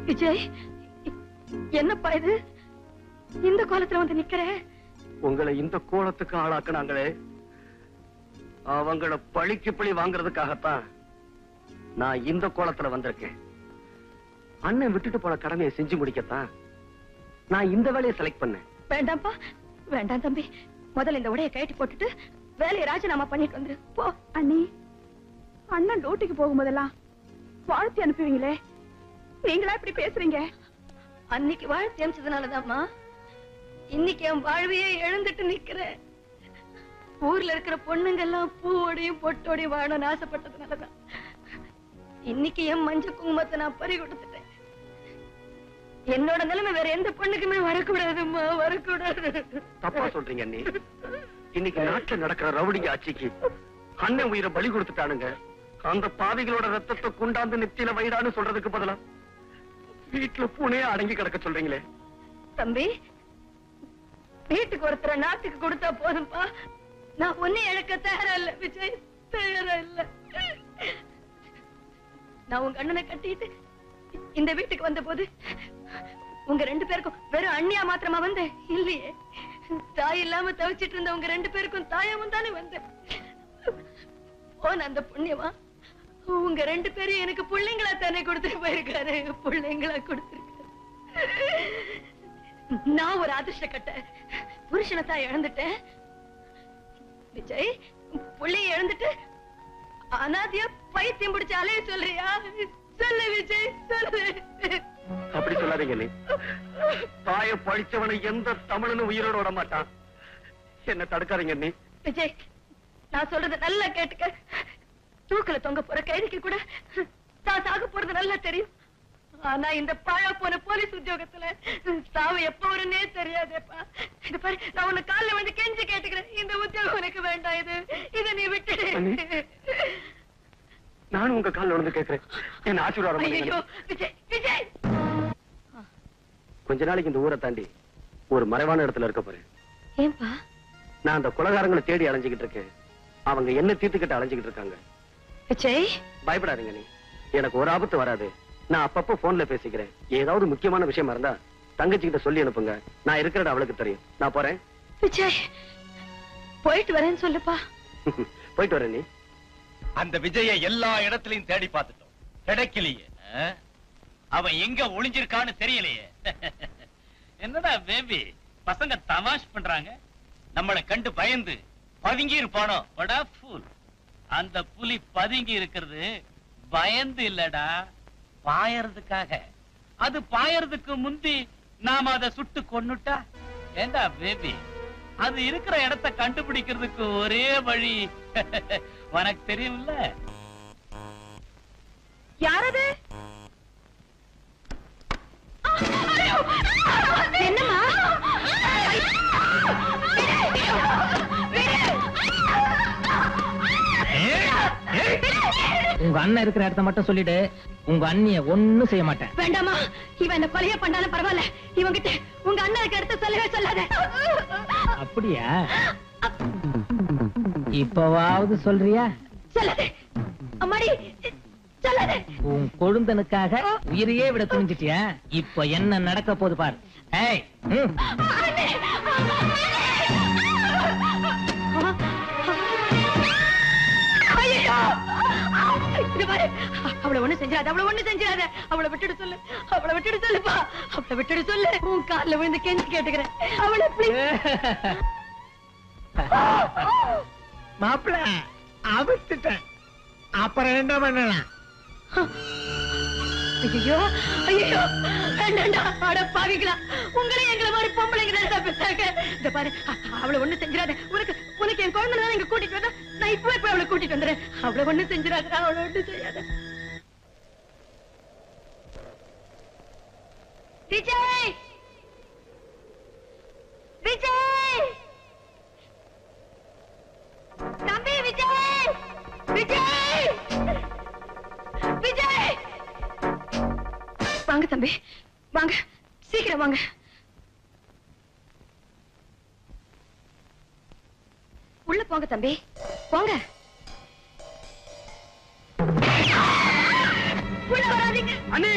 விஜய், என்னப்பா இது? இந்த கோலத்துல வந்து நிக்கிற? உங்களை இந்த கோலத்துக்கு ஆளாக்குனாங்களே, அவங்கள பழிக்கு பழி வாங்குறதுக்காகத்தான் நான் இந்த கோலத்துல வந்திருக்கேன். அண்ணன் விட்டுட்டு போன கடமையை செஞ்சு முடிக்கத்தான் நான் இந்த வேலையை செலக்ட் பண்ணேன். வேண்டாம்ப்பா, வேண்டாம் தம்பி. முதல்ல இந்த உடைய கட்டி போட்டுட்டு வேலையை ராஜினாமா பண்ணிட்டு வந்துரு போ. அண்ணி, அண்ணன் டியூட்டிக்கு போகும்போதெல்லாம் வாழ்த்தி அனுப்புவீங்களே, நீங்களா இப்படி பேசுறீங்க? அன்னைக்கு வாழ்த்தி அனுப்பிச்சதுனாலதான்மா இன்னைக்கு என் வாழ்வையே எழுந்துட்டு நிக்கிறேன். ஊர்ல இருக்கிற பொண்ணுங்க எல்லாம் பூவோடையும் பொட்டோடையும் வாழணும்னு ஆசைப்பட்டதுனாலதான் இன்னைக்கு என் மஞ்ச குங்குமத்தை நான் பறி கொடுத்துட்டேன். என்னோட நிலைமை வேற எந்த பொண்ணுக்குமே வரக்கூடாதும்மா, வரக்கூடாது. தப்பா சொல்றீங்க அண்ணி. இன்னைக்கு நாட்டுல நடக்கிற ரவுடிங்க ஆட்சிக்கு அண்ணன் உயிரை பலி கொடுத்துட்டானுங்க. அந்த பாவிகளோட ரத்தத்தை குண்டாந்து நெத்தியில வைடான்னு சொல்றதுக்கு பதிலா வீட்டுல பூனையா அடங்கி கிடக்க சொல்றீங்களே. தம்பி, வீட்டுக்கு ஒருத்தர நாட்டுக்கு கொடுத்தா போதும்பா. நான் ஒன்னே இழக்க தயாரா இல்ல விஜய், தயாரா இல்ல. நான் உங்க அண்ணனை கட்டிட்டு இந்த வீட்டுக்கு வந்த போது உங்க ரெண்டு பேருக்கும் வெறும் அண்ணியா மாத்திரமா வந்தேன் இல்லையே. தாய் இல்லாம தவிச்சிட்டு இருந்த உங்க ரெண்டு பேருக்கும் தாயாவும் தானே வந்தேன். போன அந்த புண்ணியமா உங்க ரெண்டு பேரும் எனக்கு பிள்ளைங்களா தானே கொடுத்துட்டு போயிருக்காரு, பிள்ளைங்களா கொடுத்திருக்காரு. நான் ஒரு அதிர்ஷ்ட கட்ட புருஷனத்தான் இழந்துட்டேன் விஜய். புள்ளைய இழந்துட்டு அனாதியா பைத்தியம் பிடிச்ச அலைய சொல்றியா? சொல்லு விஜய், சொல்லு. அப்படி சொல்லாதீங்க நீ. தாய பழிச்சவனை எந்த தமிழனும் உயிரோட விட மாட்டான். என்ன தடுக்காதீங்க நீ. விஜய், நான் சொல்றது நல்லா கேட்டுக்க. தூக்கல தொங்க போற கைதிக்கு கூட தான் சாக போறது நல்லா தெரியும். ஆனா இந்த பாழா போன போலீஸ் உத்தியோகத்துல சாவு எப்ப வரும்னே தெரியாதேப்பா. இது பாரு, நான் உன்னை காலில் வந்து கெஞ்சி கேட்டுக்கிறேன். இந்த உத்தியோகம் உனக்கு வேண்டாம். இதை நீ விட்டு. நானும் உங்க காலில் வந்து கேட்கிறேன், என்ன ஆசீர்வாதம். ஐயோ விஜய், விஜய். கொஞ்ச நாளைக்கு இந்த ஊரை தாண்டி ஒரு மறைவான இடத்துல இருக்க போறேன். ஏன்பா? நான் அந்த குலகாரங்களை தேடி அலைஞ்சுக்கிட்டு இருக்கேன். அவங்க என்ன தீர்த்துக்கிட்டு அலைஞ்சுக்கிட்டு இருக்காங்க. விஜய், பயப்படாதீங்க நீ. எனக்கு ஒரு ஆபத்து வராது. நான் அப்பப்போ போன்ல பேசிக்கிறேன். ஏதாவது முக்கியமான விஷயமா இருந்தா தங்கச்சிக்கிட்ட சொல்லி அனுப்புங்க. நான் இருக்கிறது அவளுக்கு தெரியும். நான் போறேன். விஜய், போயிட்டு வரேன்னு சொல்லுப்பா. போயிட்டு வரேன். நீ அந்த விஜயை எல்லா இடத்திலையும் தேடி பார்த்துட்டோம், கிடைக்கலையே. அவன் எங்க ஒளிஞ்சிருக்கான்னு தெரியலையே. என்னடா பேபி, பசங்க தமாஷ் பண்றாங்க. நம்மளை கண்டு பயந்து பதுங்கி இருப்பானோ? அந்த புலி பதுங்கி இருக்கிறது பயந்து இல்லடா, பாயறதுக்காக. அது பாயறதுக்கு முந்தி நாம அதை சுட்டு கொன்னுட்டா ஏண்டா பேபி, அது இருக்கிற இடத்தை கண்டுபிடிக்கிறதுக்கு ஒரே வழி உனக்கு தெரியும்ல. யாரது? என்னம்மா? உங்க அண்ணன் இருக்கிற இடத்த மட்டும் சொல்லிட்டு உங்க அண்ணிய ஒண்ணும் செய்ய மாட்டேன். வேண்டாமா, இவன் என்ன கொலைய பண்ணாலும் பரவாயில்ல. இவங்கிட்ட உங்க அண்ணனுக்கு எடுத்து சொல்லவே சொல்லாத. அப்படியா? இப்பவாவது சொல்றியா? சொல்லாத அம்மாடி, சொல்லாத. உன் கொழுந்தனுக்காக உயிரையே விட துணிஞ்சிட்டியா? இப்ப என்ன நடக்க போது பாரு. ஏய், அவளை ஒண்ணு செஞ்சாத, அவளை ஒண்ணு செஞ்சாத. அவளை விட்டுட்டு சொல்லு, அவளை விட்டுட்டு சொல்லுப்பா, அவளை விட்டுட்டு சொல்லு. உன் கால்ல விழுந்து கெஞ்சி கேட்டுக்கிறேன். அவளை மாப்பிள்ள அவிட்டுட்டேன். அப்புறம் என்ன பண்ணலாம்? ஐயோ ஐயோ, வேண்டாண்டா. அட பாவிங்களா, உங்களே எங்களை மாதிரி பொம்பளைங்க பேசாங்க. இந்த பாரு, அவளை ஒண்ணு செஞ்சிடாத. உனக்கு என் குழந்தை இங்க கூட்டிட்டு வந்தா நான் இப்பவே போய் அவளை கூட்டிட்டு வந்துடுறேன். அவளை ஒண்ணு செஞ்சிடாத, அவளை ஒண்ணு செய்யாத. விஜய், விஜய், தம்பி விஜய், விஜய், விஜய். வாங்க தம்பி, வாங்க, சீக்கிரம் வாங்க. உள்ள போங்க தம்பி, போங்க. உள்ள வராதீங்க. அண்ணே,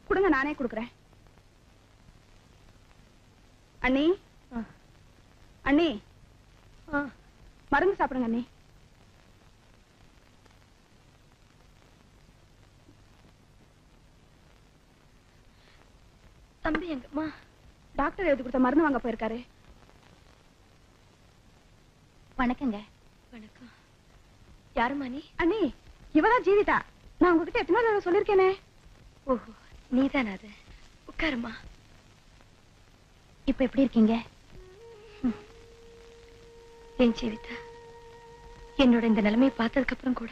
கொடுங்க, நானே கொடுக்குறேன். அண்ணி, அண்ணி, மருந்து சாப்பிடுங்க அண்ணி. தம்பி எங்கம்மா? டாக்டர் எழுதி கொடுத்த மருந்து வாங்க போயிருக்காரு. வணக்கங்க. வணக்கம். யாருமா நீ? அண்ணி, இவதான் ஜீவிதா. நான் உங்ககிட்ட எத்தனை தடவை சொல்லிருக்கேனே. ஓஹோ, நீதானா அது? உட்காருமா. இப்ப எப்படி இருக்கீங்க? என் ஜீவிதா, என்னோட இந்த நிலைமையை பார்த்ததுக்கு அப்புறம் கூட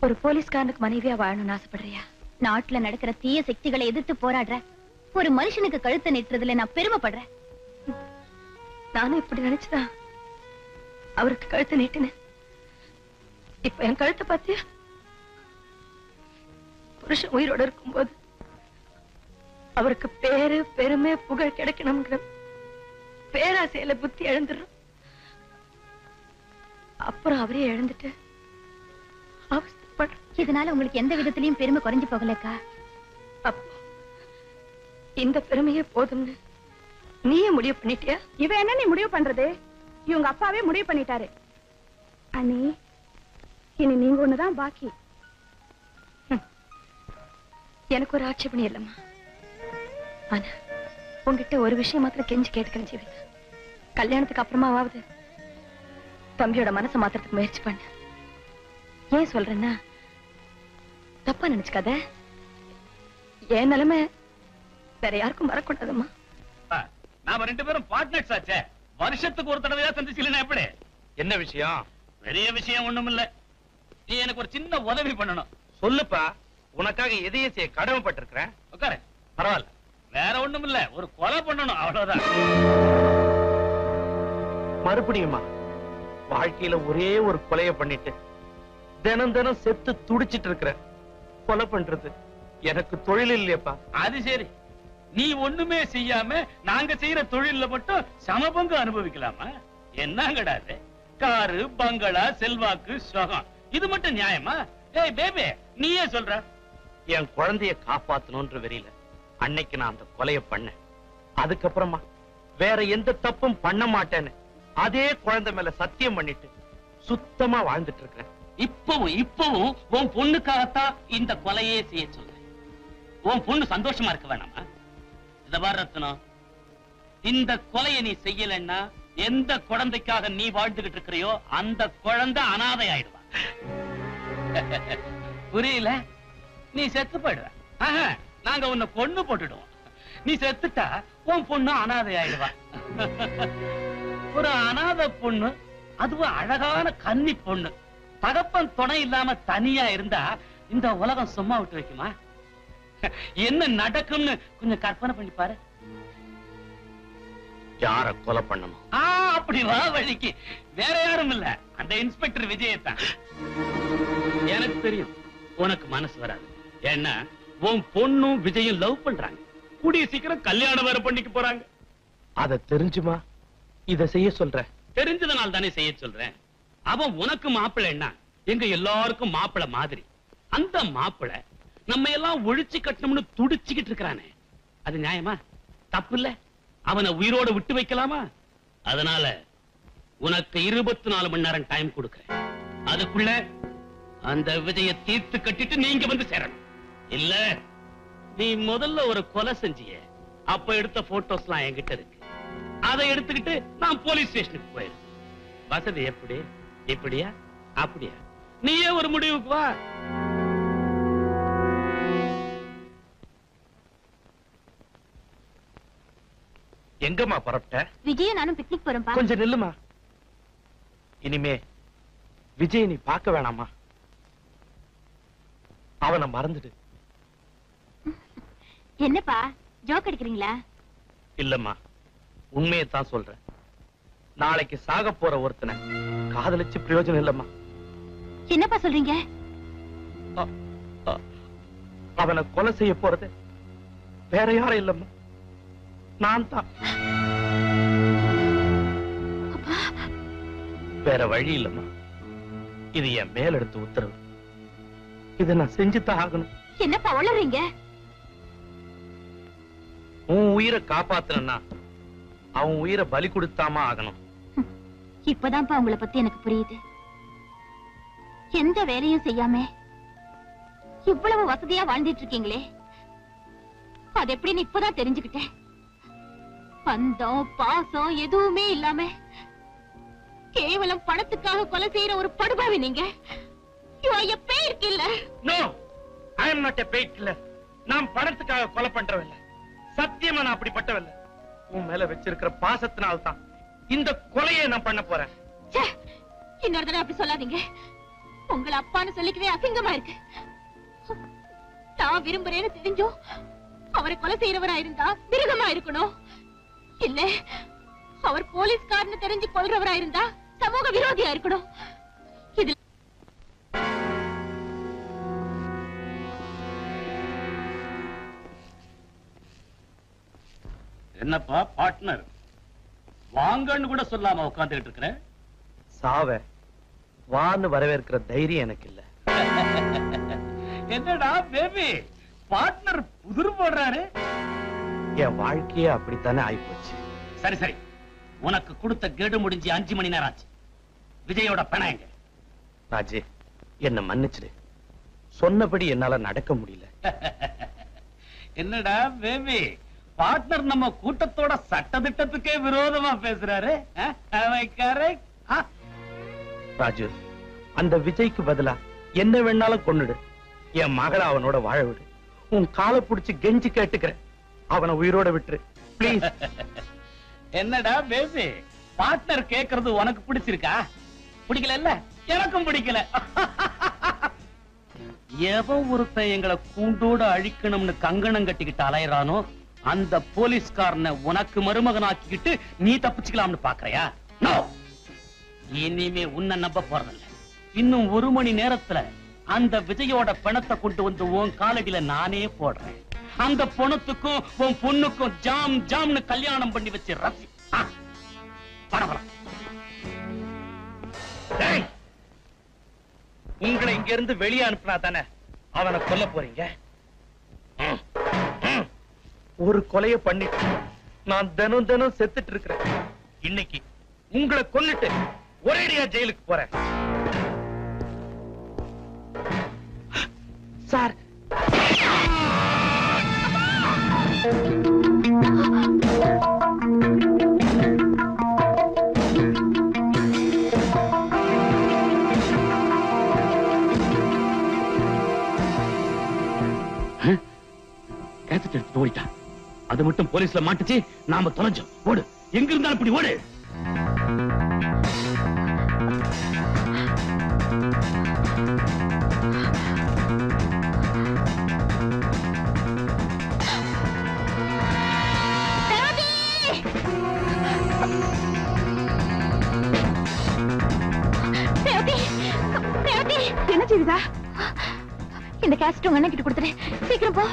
ஒரு போலீஸ்காரனுக்கு மனைவியா வாழணும்னு ஆசைப்படுறியா? நாட்டுல நடக்கிற தீய சக்திகளை எதிர்த்து போராடுற ஒரு மனுஷனுக்கு கழுத்தை நீட்டுறதுல நான் பெருமைப்படுறேன். நானும் இப்படி நினைச்சுதான் அவருக்கு கழுத்தை நீட்டினேன். இப்ப என் கழுத்தை பார்த்தியா? புருஷன் உயிரோட இருக்கும்போது அவருக்கு பேரு பெருமை புகழ் கிடைக்கணும்ங்கிற பேராசையில புத்தி எழுந்துடும். அப்புறம் அவரே எழுந்துட்டு அவஸ்தைப்படுற. இதனால உங்களுக்கு எந்த விதத்திலயும் பெருமை குறைஞ்சு போகலக்கா? அப்போ இந்த பெருமையே போதும்னு நீயே முடிவு பண்ணிட்டியா? இவ என்ன நீ முடிவு பண்றது? இவங்க அப்பாவே முடிவு பண்ணிட்டாரு. அண்ணி, இனி நீங்க ஒண்ணுதான் பாக்கி. எனக்கு ஒரு ஆட்சேபணி இல்லம்மா. ஆனா உங்ககிட்ட ஒரு விஷயம் மாத்திரம் கெஞ்சி கேட்டுக்கிறேன் ஜீவிதா. கல்யாணத்துக்கு அப்புறமாவது தம்பியோட மனசை மாத்துறதுக்கு முயற்சி பண்ண. ஏன் சொல்றேன்னா, தப்பா நினைச்சுக்காத. என் நிலைமை வேற யாருக்கும் வரக்கூடாதும்மா. நாம ரெண்டு பேரும் பார்ட்னர்ஸ் ஆச்சே. வருஷத்துக்கு ஒரு தடவையா சந்திச்சுனா எப்படி? என்ன விஷயம்? பெரிய விஷயம் ஒண்ணும் இல்ல. நீ எனக்கு ஒரு சின்ன உதவி பண்ணணும். சொல்லுப்பா. உனக்காக எதையும் செய்ய கடமைப்பட்டிருக்கிறேன். உட்காரு. பரவாயில்ல. வேற ஒண்ணும் இல்ல, ஒரு கொலை பண்ணணும், அவ்வளவுதான். மறுபடியுமா? வாழ்க்கையில ஒரே ஒரு கொலைய பண்ணிட்டு தினம் தினம் செத்து துடிச்சிட்டு இருக்கிற. கொலை பண்றது எனக்கு தொழில் இல்லையப்பா. அது சரி, நீ ஒண்ணுமே செய்யாம நாங்க செய்யற தொழில மட்டும் சமபங்கு அனுபவிக்கலாமா? என்னங்கடா இது? காரு, பங்களா, செல்வாக்கு, சுகம், இது மட்டும் நியாயமா? ஏய் பேபி, நீயே சொல்ற. என் குழந்தைய காப்பாத்தணும்ன்ற வெறியில அன்னைக்கு நான் அந்த கொலைய பண்ணேன். அதுக்கப்புறமா வேற எந்த தப்பும் பண்ண மாட்டேன்னு அதே குழந்தை மேல சத்தியம் பண்ணிட்டு சுத்தமா வாழ்ந்துட்டு இருக்கிறேன். இப்பவும் உன் பொண்ணுக்காகத்தான் இந்த கொலையே செய்ய சொல்றேன். உன் பொண்ணு சந்தோஷமா இருக்க வேணாமா? இத பாரு ரத்னம், இந்த கொலையை நீ செய்யலன்னா எந்த குழந்தைக்காக நீ வாழ்ந்துகிட்டு இருக்கிறியோ அந்த குழந்தை அனாதை ஆயிடுவா. புரியல? நீ செத்து போயிடுவ. நாங்க உன்னை கொன்னு போட்டுடுவோம். நீ செத்துட்டா உன் பொண்ணு அனாதை ஆயிடுவா. ஒரு அனாதை பொண்ணு, அதுவும் அழகான கன்னி பொண்ணு, தகப்பன் துணை இல்லாம தனியா இருந்தா இந்த உலகம் சும்மா விட்டு வைக்குமா? என்ன நடக்கும்னு கொஞ்சம் கற்பனை பண்ணி பாரு. யார கொலை பண்ணணும்? அப்படி வா வழிக்கு. வேற யாரும் இல்ல, அந்த இன்ஸ்பெக்டர் விஜயத்தான். எனக்கு தெரியும் உனக்கு மனசு வராது. ஏன்னா உன் பொண்ணும் விஜயும் லவ் பண்றாங்க. கூடிய சீக்கிரம் கல்யாணம் வேற பண்ணிக்க போறாங்க. அத தெரிஞ்சுமா இத செய்ய சொல்ற? தெரிஞ்சதனால தானே செய்ய சொல்றேன். அவன் உனக்கு மாப்பிள்ளைன்னா எங்க எல்லாருக்கும் மாப்பிள்ளை மாதிரி. அந்த மாப்பிள்ளை நம்ம எல்லாம் ஒழிச்சு கட்டணும்னு துடிச்சுக்கிட்டு இருக்கிறானே, அது நியாயமா? தப்பு இல்ல? அவனை உயிரோட விட்டு வைக்கலாமா? அதனால உனக்கு 24 மணி நேரம் டைம் கொடுக்கிறேன். அதுக்குள்ள அந்த விஜய தீர்த்து கட்டிட்டு நீங்க வந்து சேரணும். இல்ல நீ முதல்ல ஒரு கொலை செஞ்சிய, அப்ப எடுத்த போட்டோஸ்லாம் என்கிட்ட இருக்கு. அதை எடுத்துக்கிட்டு நான் போலீஸ் ஸ்டேஷனுக்கு போயிரு. வசதி எப்படி? இப்படியா அப்படியா? நீயே ஒரு முடிவுக்கு வா. எங்கம்மா புறப்பட்ட? விஜய நானும் பிக்னிக் போறோம்பா. கொஞ்சம் நில்லுமா. இனிமே விஜய் நீ பார்க்க வேணாமா? அவனை மறந்துடு. என்னப்பா ஜோக் அடிக்கிறீங்களா? இல்லம்மா, உண்மையை தான் சொல்றேன். நாளைக்கு சாக போற ஒருத்தனை காதலிச்சு பிரயோஜனம் இல்லம்மா. என்னப்பா சொல்றீங்க? அவனை கொலை செய்ய போறது வேற யாரும் இல்லம்மா, நான் தான். வேற வழி இல்லம்மா. இது என் மேலெடுத்து உத்தரவு. இதை நான் செஞ்சுதான் ஆகணும். என்னப்பா வளர்றீங்க? உன் உயிரை காப்பாத்தனா அவன் உயிரை பலி கொடுத்தாமா ஆகணும். இப்பதான்ப்பா உங்களை பத்தி எனக்கு புரியுது. எந்த வேலையும் செய்யாம இவ்வளவு வசதியா வாழ்ந்துட்டு இருக்கீங்களே, அது எப்படின்னு இப்பதான் தெரிஞ்சுக்கிட்டேன். பந்தம் பாசம் எதுவுமே இல்லாம கேவலம் பணத்துக்காக கொலை செய்யற ஒரு படுபாவி நீங்க. No, I am not a paid killer. நான் பணத்துக்காக கொலை பண்றவில்லை. சத்தியமா நான் அப்படிப்பட்டவில்லை. உன் மேல வச்சிருக்கிற பாசத்தினால்தான் இந்த கொலையை நான் பண்ண போறேன். இன்னொரு தடவை அப்படி சொல்லாதீங்க. உங்களை அப்பான்னு சொல்லிக்கவே அசிங்கமா இருக்கு. நான் விரும்புறேன்னு தெரிஞ்சும் அவரை கொலை செய்யறவரா இருந்தா மிருகமா இருக்கணும். இல்ல அவர் போலீஸ்காரன்னு தெரிஞ்சு கொல்றவரா இருந்தா சமூக விரோதியா இருக்கணும். இதுல என்னப்பா பார்ட்னர், வாங்கன்னு கூட சொல்லாம உட்கார்ந்துட்டு இருக்கிற? சாவ வான்னு வரவேற்கிற தைரியம் எனக்கு இல்ல. என்னடா பேபி, பார்ட்னர் புதிர் போடுறாரு. என் வாழ்க்கையே அப்படித்தானே ஆயிப்போச்சு. சரி சரி, உனக்கு கொடுத்த கெடு முடிஞ்சு 5 மணி நேரம் ஆச்சு. விஜயோட பணம் எங்க? ராஜே, என்ன மன்னிச்சிடு. சொன்னபடி என்னால நடக்க முடியல. என்னடா பேபி, பார்ட்னர் நம்ம கூட்டத்தோட சட்டதிட்டத்துக்கே விரோதமா பேசுறாரு. ராஜு, அந்த விஜய்க்கு பதிலா என்ன வேணாலும் கொன்னுடு. என் மகளை அவனோட வாழ விடு. உன் காலை புடிச்சு கெஞ்சி கேட்டுக்கிறேன், அவனை உயிரோட விட்டுரு பிளீஸ். என்னடா பேபி, பார்ட்னர் கேக்குறது உனக்கு பிடிச்சிருக்கா? பிடிக்கல? எனக்கும் பிடிக்கல. எவன் ஒருத்தன் எங்களை கூண்டோட அழிக்கணும்னு கங்கணம் கட்டிக்கிட்டு அலையறானோ அந்த போலீஸ்காரனை உனக்கு மருமகனாக்கிக்கிட்டு நீ தப்பிச்சுக்கலாம்னு பாக்குறியா? இனிமே உன்னை நம்ப போறதில்ல. இன்னும் 1 மணி நேரத்துல அந்த விஜயோட பணத்தை கொண்டு வந்து உன் காலடியில நானே போடுறேன். அந்த பணத்துக்கும் உன் பொண்ணுக்கும் ஜாம் ஜாம்னு கல்யாணம் பண்ணி வச்சு ரசி பணவரம். உங்களை இங்க இருந்து வெளியே அனுப்புனா தானே அவனை கொல்ல போறீங்க? ஒரு கொலையை பண்ணிட்டு நான் தினம் தினம் செத்துட்டு இருக்கிறேன். இன்னைக்கு உங்களை கொல்லிட்டு ஒரேடியா ஜெயிலுக்கு போறேன். சார், கேசட் எடுத்து ஓடிட்டான். அது மட்டும் போலீஸ்ல மாட்டுச்சு, நாம தொலைஞ்சோம். ஓடு, எங்க இருந்தாலும் இப்படி ஓடு. என்ன செய்யுதா? இந்த கேசட் உங்க அண்ணன் கிட்ட கொடுத்துரு. சீக்கிரம் போ.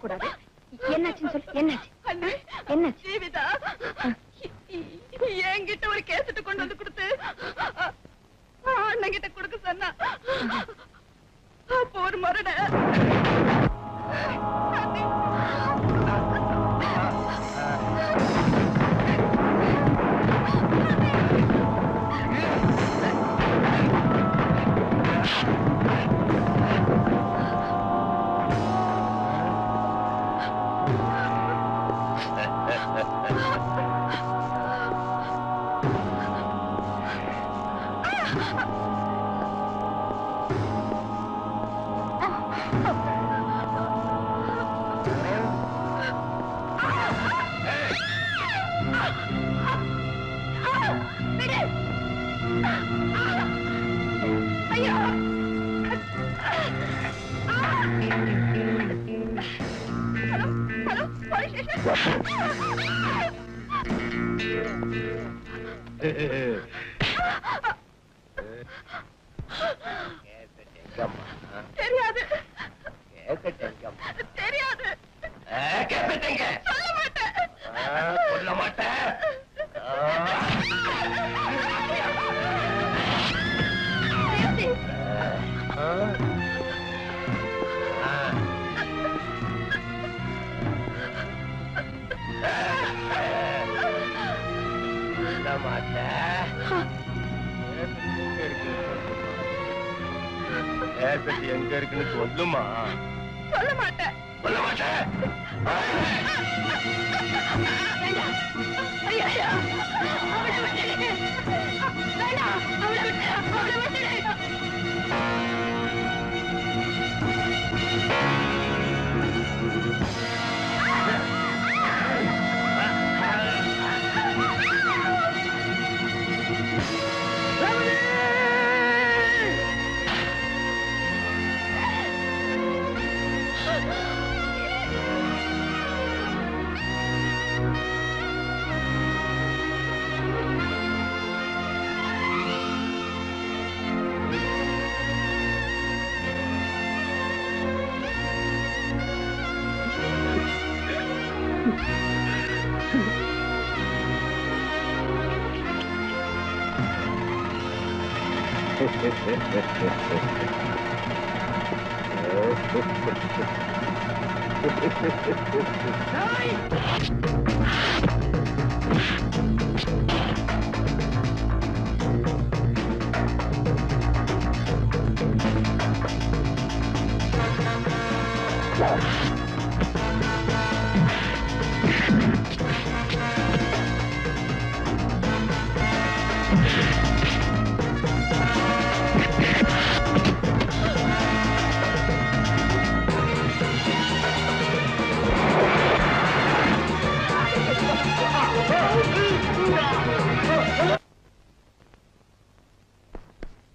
அழக்கூடாது. என்னாச்சுன்னு சொல்லு. என்னாச்சு? என்னாச்சு? ஜீவிதா என்கிட்ட ஒரு கேசட்டு கொண்டு வந்து கொடுத்து அண்ணன் கிட்ட கொடுக்க சொன்னா. அப்போ ஒரு மரண தெரியாது தெரியாது சொல்ல மாட்டேன் சொல்ல மாட்டேன். ஏற்பட்டி எங்க இருக்குன்னு சொல்லுமா. சொல்ல மாட்டேன் சொல்ல மாட்டேன். ஐயா அவளை விட்டுடு. வேண்டாம் அவளை விட்டு அவளை விட்டுடு. Hey!